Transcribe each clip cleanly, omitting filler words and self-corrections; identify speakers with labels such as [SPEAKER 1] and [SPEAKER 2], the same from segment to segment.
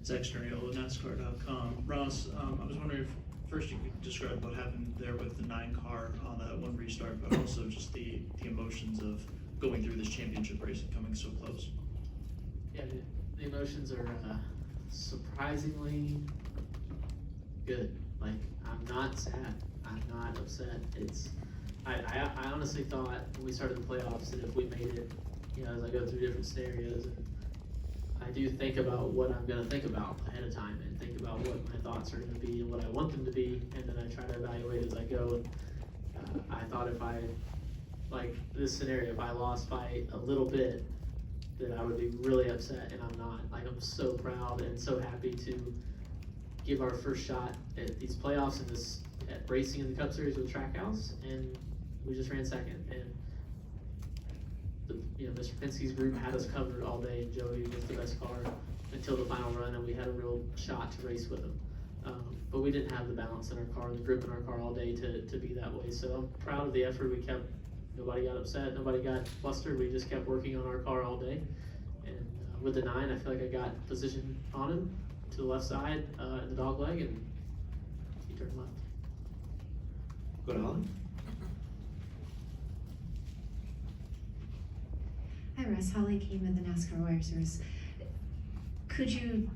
[SPEAKER 1] Zach Sternio, NASCAR.com. Ross, I was wondering if first you could describe what happened there with the 9 car on that one restart, but also just the emotions of going through this championship race and coming so close.
[SPEAKER 2] Yeah, the emotions are surprisingly good. Like, I'm not sad. I'm not upset. I honestly thought when we started the playoffs that if we made it, as I go through different scenarios, and I do think about what I'm going to think about ahead of time and think about what my thoughts are going to be and what I want them to be, and then I try to evaluate as I go. And I thought if I, like this scenario, if I lost by a little bit, that I would be really upset, and I'm not. Like, I'm so proud and so happy to give our first shot at these playoffs and at racing in the Cup Series with Trackhouse, and we just ran second. And Mr. Penske's group had us covered all day, and Joey was the best car until the final run, and we had a real shot to race with him. But we didn't have the balance in our car, the grip in our car all day to be that way. So I'm proud of the effort we kept. Nobody got upset, nobody got flustered. We just kept working on our car all day. And with the 9, I feel like I got position on him to the left side in the dog leg, and he turned left.
[SPEAKER 3] Go to Holly.
[SPEAKER 4] Hi Russ, Holly Keem of the NASCAR Racers. Could you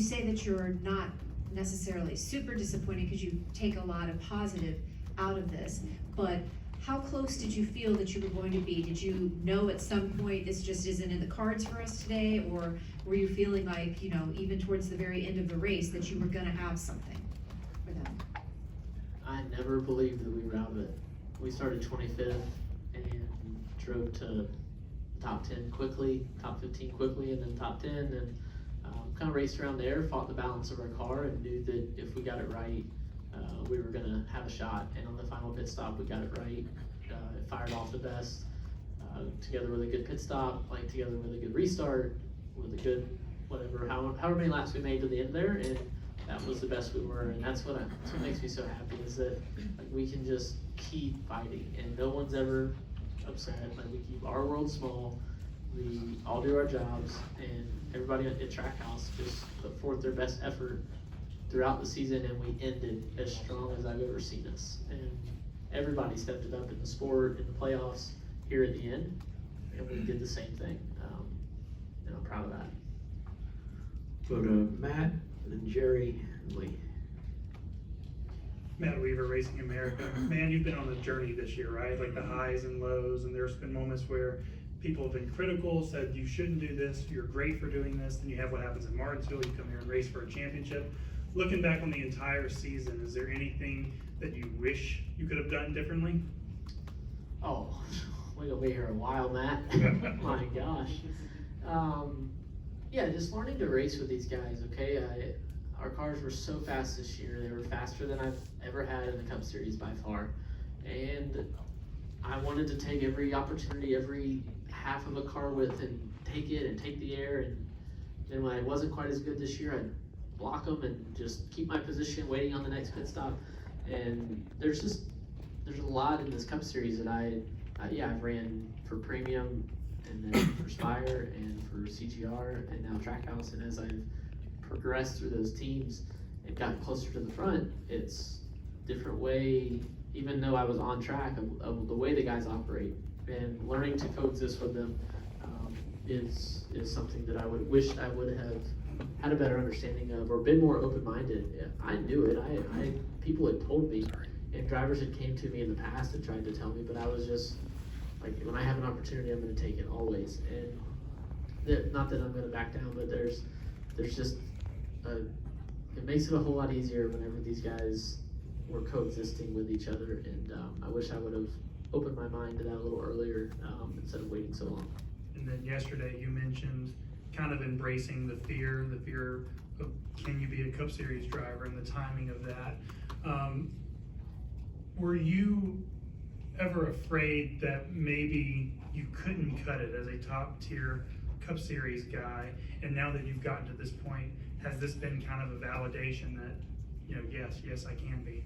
[SPEAKER 4] say that you're not necessarily super disappointed because you take a lot of positive out of this, but how close did you feel that you were going to be? Did you know at some point this just isn't in the cards for us today, or were you feeling like, even towards the very end of the race that you were gonna have something for them?
[SPEAKER 2] I never believed that we were out of it. We started 25th and drove to top 10 quickly, top 15 quickly, and then top 10, and kind of raced around there, fought the balance of our car, and knew that if we got it right, we were going to have a shot. And on the final pit stop, we got it right. It fired off the best, together with a good pit stop, together with a good restart, with a good whatever, however many laps we made to the end there, and that was the best we were. And that's what makes me so happy, is that we can just keep fighting, and no one's ever upset. We keep our world small, we all do our jobs, and everybody at Trackhouse just put forth their best effort throughout the season, and we ended as strong as I've ever seen us. And everybody stepped it up in the sport, in the playoffs, here at the end, and we did the same thing. And I'm proud of that.
[SPEAKER 3] Go to Matt, and then Jerry, and Lee.
[SPEAKER 5] Matt Weaver, Racing America. Man, you've been on a journey this year, right? Like the highs and lows, and there's been moments where people have been critical, said you shouldn't do this, you're great for doing this, then you have what happens in Martinsville, you come here and race for a championship. Looking back on the entire season, is there anything that you wish you could have done differently?
[SPEAKER 2] Oh, we're gonna be here a while, Matt. My gosh. Yeah, just learning to race with these guys, okay? Our cars were so fast this year. They were faster than I've ever had in the Cup Series by far. And I wanted to take every opportunity, every half of a car width, and take it and take the air. And then when I wasn't quite as good this year, I'd block them and just keep my position, waiting on the next pit stop. And there's a lot in this Cup Series that I've ran for Premium, and then for Spire, and for CGR, and now Trackhouse. And as I've progressed through those teams and got closer to the front, it's a different way, even though I was on track, of the way the guys operate, and learning to coexist with them is something that I would wish I would have had a better understanding of, or been more open-minded. I knew it. People had told me, and drivers had came to me in the past and tried to tell me, but I was just like, when I have an opportunity, I'm going to take it always. And not that I'm going to back down, but there's just it makes it a whole lot easier whenever these guys were coexisting with each other. And I wish I would have opened my mind to that a little earlier, instead of waiting so long.
[SPEAKER 5] And then yesterday you mentioned kind of embracing the fear of can you be a Cup Series driver, and the timing of that. Were you ever afraid that maybe you couldn't cut it as a top tier Cup Series guy, and now that you've gotten to this point, has this been kind of a validation that, yes, I can be?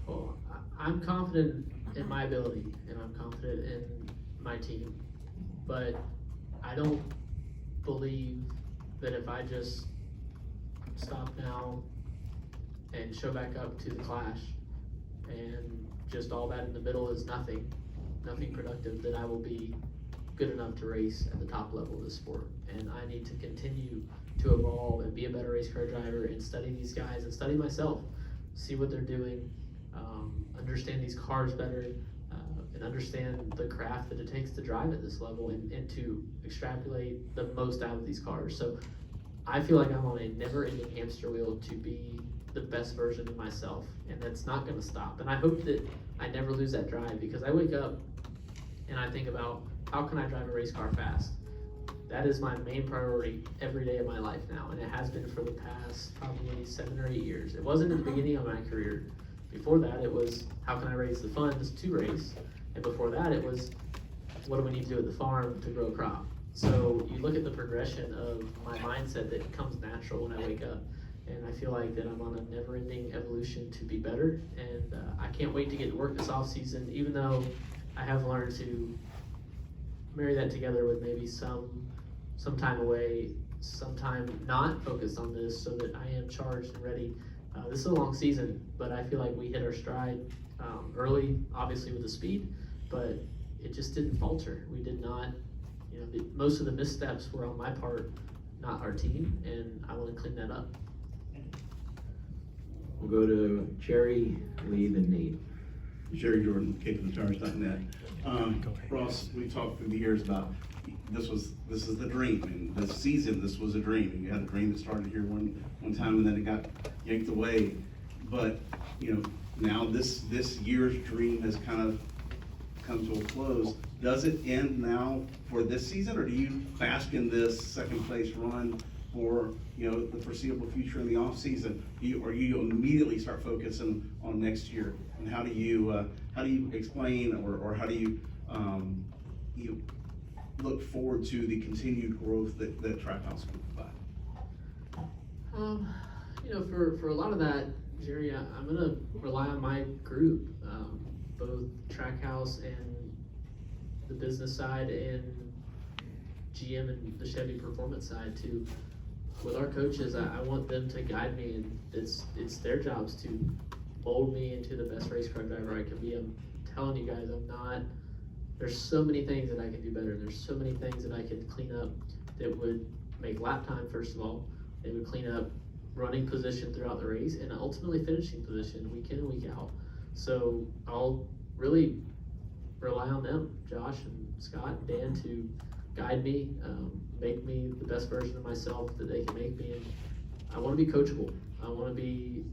[SPEAKER 2] Well, I'm confident in my ability, and I'm confident in my team, but I don't believe that if I just stop now and show back up to the Clash, and just all that in the middle is nothing productive, then I will be good enough to race at the top level of the sport. And I need to continue to evolve and be a better race car driver and study these guys and study myself, see what they're doing, understand these cars better, and understand the craft that it takes to drive at this level and to extrapolate the most out of these cars. So I feel like I'm on a never-ending hamster wheel to be the best version of myself, and that's not going to stop. And I hope that I never lose that drive, because I wake up and I think about, how can I drive a race car fast? That is my main priority every day of my life now, and it has been for the past probably 7 or 8 years. It wasn't at the beginning of my career. Before that, it was, how can I raise the funds to race? And before that, it was, what do we need to do at the farm to grow a crop? So you look at the progression of my mindset that comes natural when I wake up. And I feel like that I'm on a never-ending evolution to be better. And I can't wait to get to work this off-season, even though I have learned to marry that together with maybe some time away, some time not focused on this, so that I am charged and ready. This is a long season, but I feel like we hit our stride early, obviously with the speed, but it just didn't falter. We did not, most of the missteps were on my part, not our team, and I want to clean that up.
[SPEAKER 3] We'll go to Jerry, Lee, then Nate.
[SPEAKER 6] Jerry Jordan, CapeOfTheTires.net. Ross, we talked through the years about this is the dream, and this season this was a dream. And you had a dream that started here one time, and then it got yanked away. But now this year's dream has kind of come to a close. Does it end now for this season, or do you bask in this second place run for the foreseeable future in the off season? Or you immediately start focusing on next year? And how do you explain, or how do you look forward to the continued growth that Trackhouse can provide?
[SPEAKER 2] For a lot of that, Jerry, I'm gonna rely on my group, both Trackhouse and the business side and GM and the Chevy performance side too. With our coaches, I want them to guide me, and it's their jobs to mold me into the best race car driver I can be. I'm telling you guys, there's so many things that I can do better. There's so many things that I could clean up that would make lap time, first of all. They would clean up running position throughout the race, and ultimately finishing position week in and week out. So I'll really rely on them, Josh and Scott and Dan, to guide me, make me the best version of myself that they can make me. And I want to be coachable. I want to be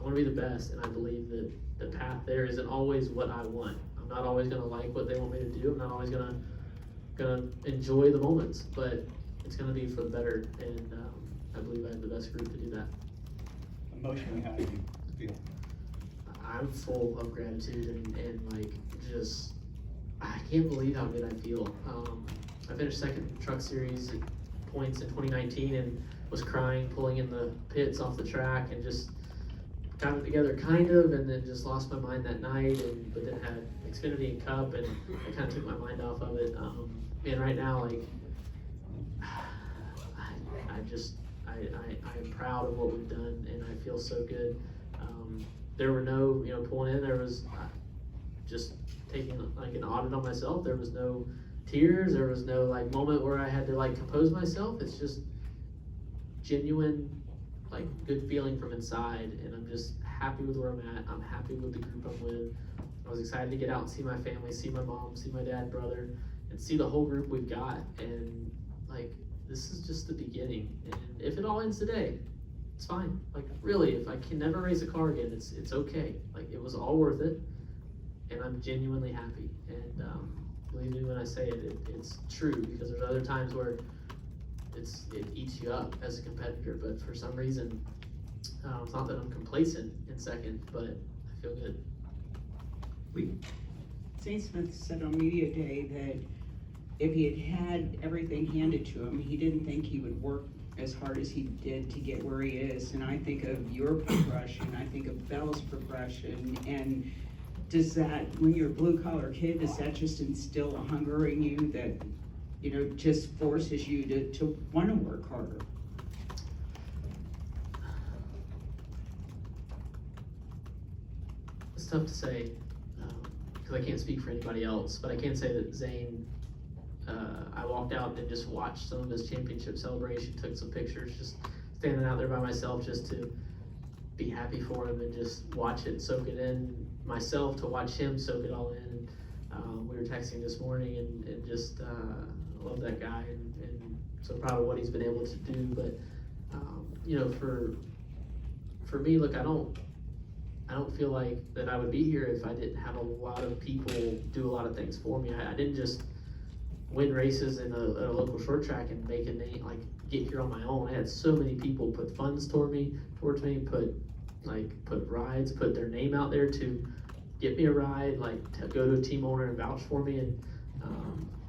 [SPEAKER 2] the best, and I believe that the path there isn't always what I want. I'm not always going to like what they want me to do. I'm not always going to enjoy the moments, but it's going to be for the better, and I believe I have the best group to do that.
[SPEAKER 6] Emotionally, how do you feel?
[SPEAKER 2] I'm full of gratitude and just, I can't believe how good I feel. I finished second in Truck Series points in 2019 and was crying, pulling in the pits off the track, and just got it together kind of, and then just lost my mind that night, but then had Xfinity and Cup, and I kind of took my mind off of it. And right now, I am proud of what we've done, and I feel so good. There were no, pulling in, there was just taking an audit on myself. There was no tears, there was no moment where I had to compose myself. It's just genuine, good feeling from inside, and I'm just happy with where I'm at. I'm happy with the group I'm with. I was excited to get out and see my family, see my mom, see my dad, brother, and see the whole group we've got. And this is just the beginning. And if it all ends today, it's fine. Really, if I can never race a car again, it's okay. It was all worth it, and I'm genuinely happy. And believe me when I say it, it's true, because there's other times where it eats you up as a competitor, but for some reason, it's not that I'm complacent in second, but I feel good.
[SPEAKER 7] St. Smith said on media day that if he had everything handed to him, he didn't think he would work as hard as he did to get where he is. And I think of your progression, I think of Belle's progression, and does that, when you're a blue collar kid, does that just instill a hunger in you that just forces you to want to work harder?
[SPEAKER 2] It's tough to say, because I can't speak for anybody else, but I can say that Zane, I walked out and just watched some of his championship celebration, took some pictures, just standing out there by myself just to be happy for him and just watch it, soak it in myself, to watch him soak it all in. And we were texting this morning and just love that guy and so proud of what he's been able to do. But for me, look, I don't feel like that I would be here if I didn't have a lot of people do a lot of things for me. I didn't just win races in a local short track and make a name, like get here on my own. I had so many people put funds towards me, put rides, put their name out there to get me a ride, like to go to a team owner and vouch for me. And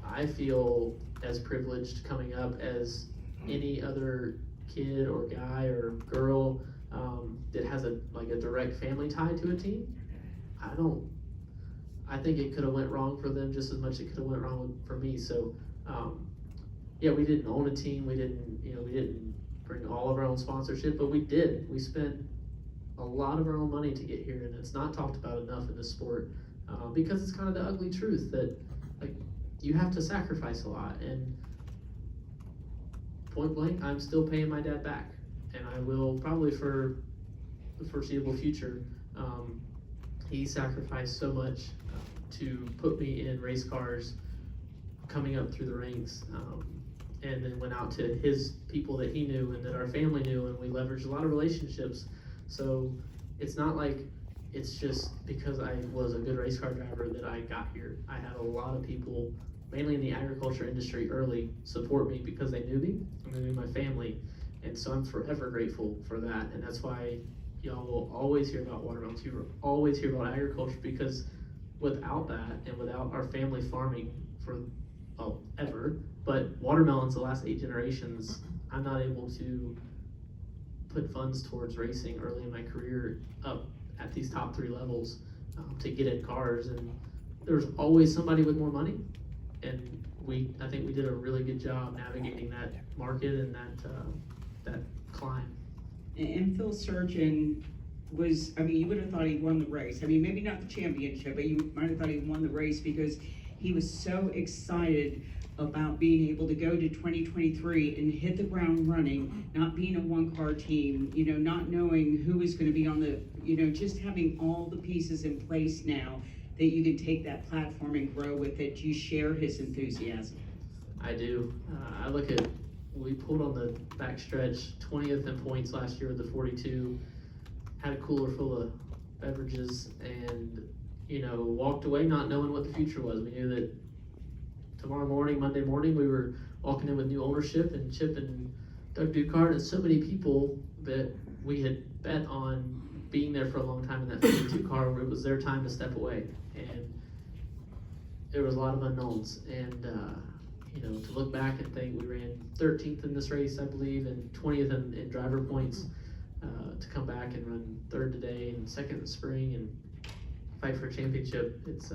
[SPEAKER 2] I feel as privileged coming up as any other kid or guy or girl that has a direct family tie to a team. I think it could have went wrong for them just as much as it could have went wrong for me. So we didn't own a team. We didn't bring all of our own sponsorship, but we did. We spent a lot of our own money to get here, and it's not talked about enough in the sport because it's kind of the ugly truth that you have to sacrifice a lot. And point blank, I'm still paying my dad back, and I will probably for the foreseeable future. He sacrificed so much to put me in race cars coming up through the ranks, and then went out to his people that he knew and that our family knew, and we leveraged a lot of relationships. So it's not like it's just because I was a good race car driver that I got here. I had a lot of people, mainly in the agriculture industry, early support me because they knew me and they knew my family. And so I'm forever grateful for that. And that's why y'all will always hear about watermelons. You will always hear about agriculture, because without that and without our family farming for ever, but watermelons the last 8 generations, I'm not able to put funds towards racing early in my career up at these top 3 levels to get in cars. And there's always somebody with more money, and I think we did a really good job navigating that market and that climb.
[SPEAKER 7] And Phil Surgeon you would have thought he won the race. Maybe not the championship, but you might have thought he won the race because he was so excited about being able to go to 2023 and hit the ground running, not being a one-car team, not knowing who was going to be on the, just having all the pieces in place now that you can take that platform and grow with it. You share his enthusiasm.
[SPEAKER 2] I do. We pulled on the backstretch, 20th in points last year with the 42, had a cooler full of beverages, and walked away not knowing what the future was. We knew that tomorrow morning, Monday morning, we were walking in with new ownership, and Chip and Doug Ducard and so many people that we had bet on being there for a long time in that 52 car, where it was their time to step away. And there was a lot of unknowns. And to look back and think we ran 13th in this race, I believe, and 20th in driver points, to come back and run 3rd today and 2nd in the spring and fight for a championship. It's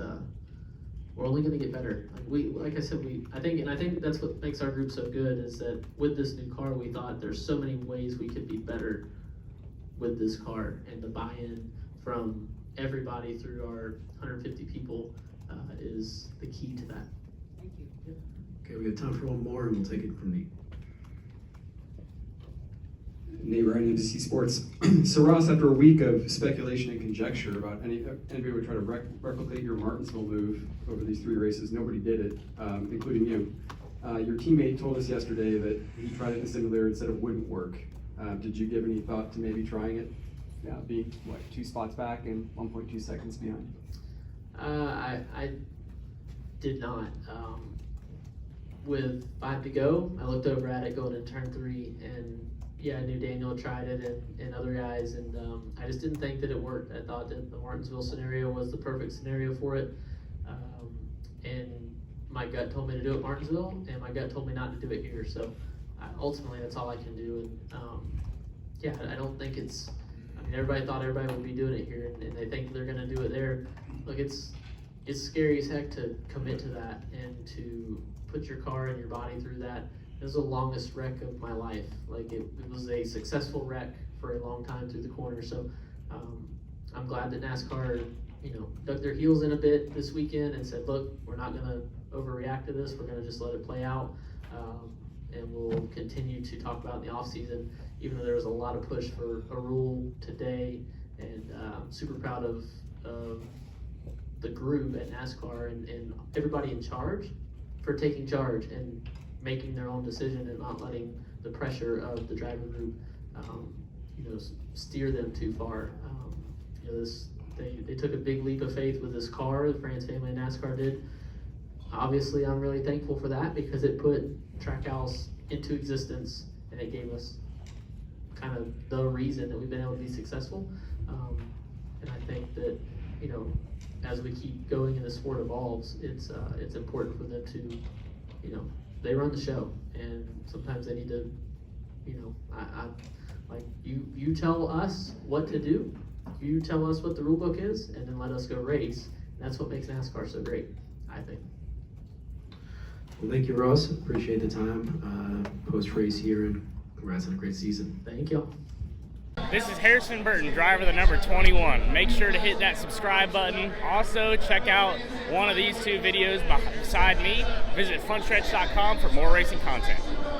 [SPEAKER 2] we're only going to get better. I think that's what makes our group so good, is that with this new car, we thought there's so many ways we could be better with this car, and the buy-in from everybody through our 150 people is the key to that.
[SPEAKER 7] Thank you.
[SPEAKER 3] Okay, we got time for one more, and we'll take it from Nate.
[SPEAKER 8] Nate Ryan, NBC Sports. So Ross, after a week of speculation and conjecture about anybody would try to replicate your Martinsville move over these 3 races, nobody did it, including you. Your teammate told us yesterday that he tried it in the simulator and said it wouldn't work. Did you give any thought to maybe trying it? Being 2 spots back and 1.2 seconds behind?
[SPEAKER 2] I did not. With 5 to go, I looked over at it going into turn 3, and I knew Daniel tried it and other guys, and I just didn't think that it worked. I thought that the Martinsville scenario was the perfect scenario for it, and my gut told me to do it Martinsville, and my gut told me not to do it here. So ultimately, that's all I can do. And I don't think everybody thought everybody would be doing it here, and they think they're going to do it there. Look, it's scary as heck to commit to that and to put your car and your body through that. It was the longest wreck of my life. Like it was a successful wreck for a long time through the corner. So I'm glad that NASCAR, dug their heels in a bit this weekend and said, look, we're not gonna overreact to this. We're gonna just let it play out. And we'll continue to talk about in the off season, even though there was a lot of push for a rule today. And I'm super proud of the group at NASCAR and everybody in charge for taking charge and making their own decision and not letting the pressure of the driver group, steer them too far. They took a big leap of faith with this car. The France family in NASCAR did. Obviously, I'm really thankful for that because it put Trackhouse into existence and it gave us kind of the reason that we've been able to be successful. And I think that, as we keep going and the sport evolves, it's important for them to, they run the show, and sometimes they need to, you tell us what to do, you tell us what the rule book is, and then let us go race. And that's what makes NASCAR so great, I think.
[SPEAKER 3] Well, thank you, Ross. Appreciate the time post-race here, and congrats on a great season.
[SPEAKER 2] Thank y'all.
[SPEAKER 9] This is Harrison Burton, driver the number 21. Make sure to hit that subscribe button. Also, check out one of these two videos beside me. Visit frontstretch.com for more racing content.